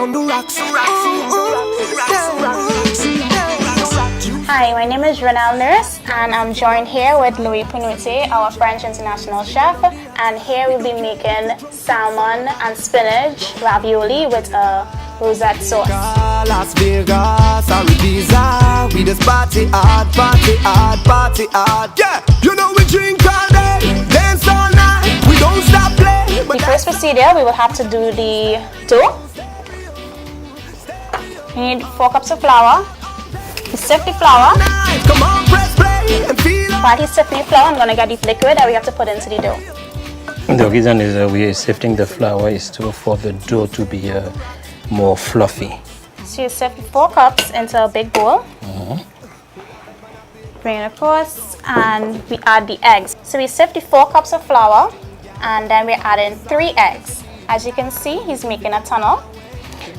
on the rocks. Hi, my name is Renal Nurse, and I'm joined here with Louis Pinute, our French international chef, and here we'll be making salmon and spinach ravioli with a rosette sauce. Las Vegas, Ibiza, we just party hard, party hard, party hard. Yeah, you know we drink all day, dance all night, we don't stop playing. The first procedure, we will have to do the dough. You need 4 cups of flour. You sift the flour. Come on, press play and feel. While he's sifting the flour, I'm going to get the liquid that we have to put into the dough. The reason is we are sifting the flour is for the dough to be more fluffy. So you sift 4 cups into a big bowl. Bring it across, and we add the eggs. So we sift the 4 cups of flour, and then we're adding 3 eggs. As you can see, he's making a tunnel.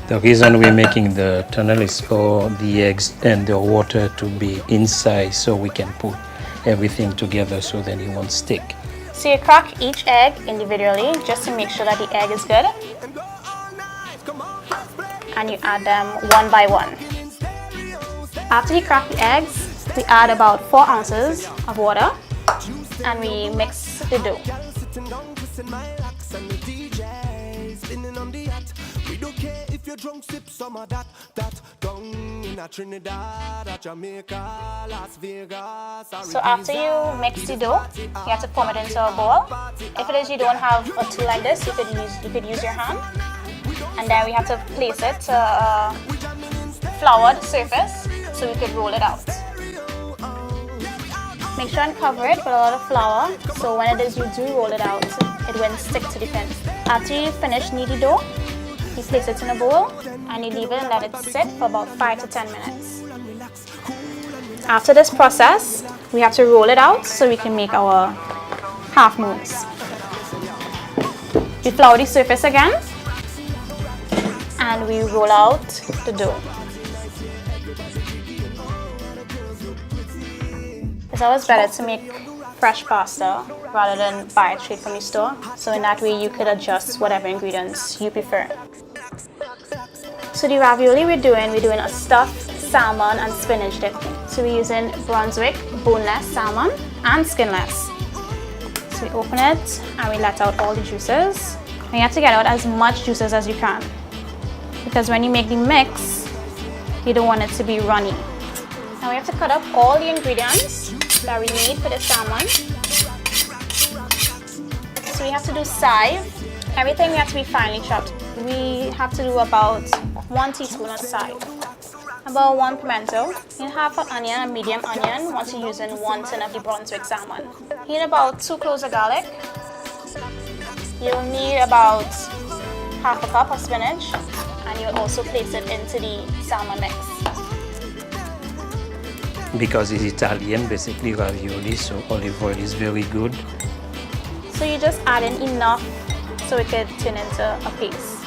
The reason we're making the tunnel is for the eggs and the water to be inside, so we can put everything together so that it won't stick. So you crack each egg individually just to make sure that the egg is good. And you add them one by one. After you crack the eggs, we add about 4 ounces of water and we mix the dough. We don't care if you're drunk, sip some of that down in Trinidad, Jamaica, Las Vegas. So after you mix the dough, you have to form it into a ball. If it is you don't have a tool like this, you could use your hand. And then we have to place it to a floured surface so we could roll it out. Make sure and cover it with a lot of flour, so when it is you do roll it out, it won't stick to the pin. After you finish kneading the dough, you place it in a bowl and you leave it and let it sit for about 5 to 10 minutes. After this process, we have to roll it out so we can make our half moons. We flour the surface again and we roll out the dough. It's always better to make fresh pasta rather than buy it straight from the store, so in that way you could adjust whatever ingredients you prefer. So the ravioli we're doing a stuffed salmon and spinach dip. So we're using Brunswick boneless salmon and skinless. So we open it and we let out all the juices. And you have to get out as much juices as you can, because when you make the mix, you don't want it to be runny. Now we have to cut up all the ingredients that we need for the salmon. So we have to do chive. Everything we have to be finely chopped. We have to do about 1 teaspoon of chive, about 1 pimento, you need half an onion, a medium onion, once you're using 1 tin of the Brunswick salmon. You need about 2 cloves of garlic. You'll need about half a cup of spinach, and you'll also place it into the salmon mix. Because it's Italian, basically ravioli, so olive oil is very good. So you just add in enough so it could turn into a paste.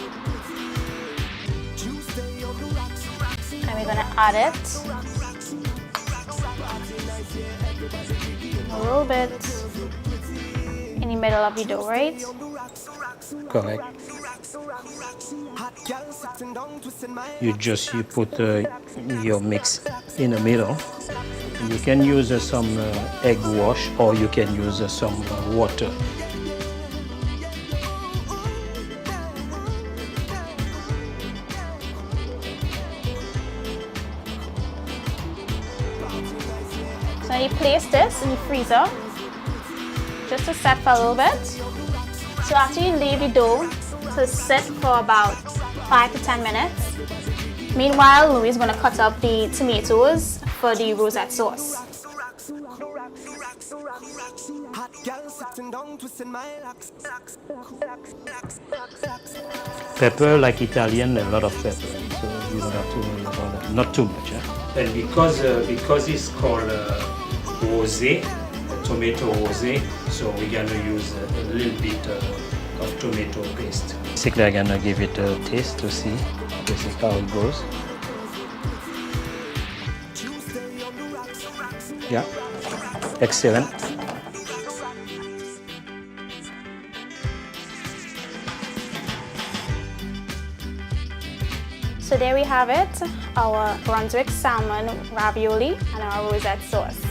And we're gonna add it a little bit in the middle of the dough, right? Correct. You put your mix in the middle. You can use some egg wash, or you can use some water. So you place this in the freezer just to set for a little bit. So after you leave the dough to sit for about 5 to 10 minutes, meanwhile Louis is going to cut up the tomatoes for the rosette sauce. Pepper, like Italian, a lot of pepper, so you don't have to worry about that. Not too much. And because it's called rosé, tomato rosé, so we're gonna use a little bit of tomato paste. Basically, I'm gonna give it a taste to see. This is how it goes. Yeah, excellent. So there we have it, our Brunswick Salmon Ravioli and our rosette sauce.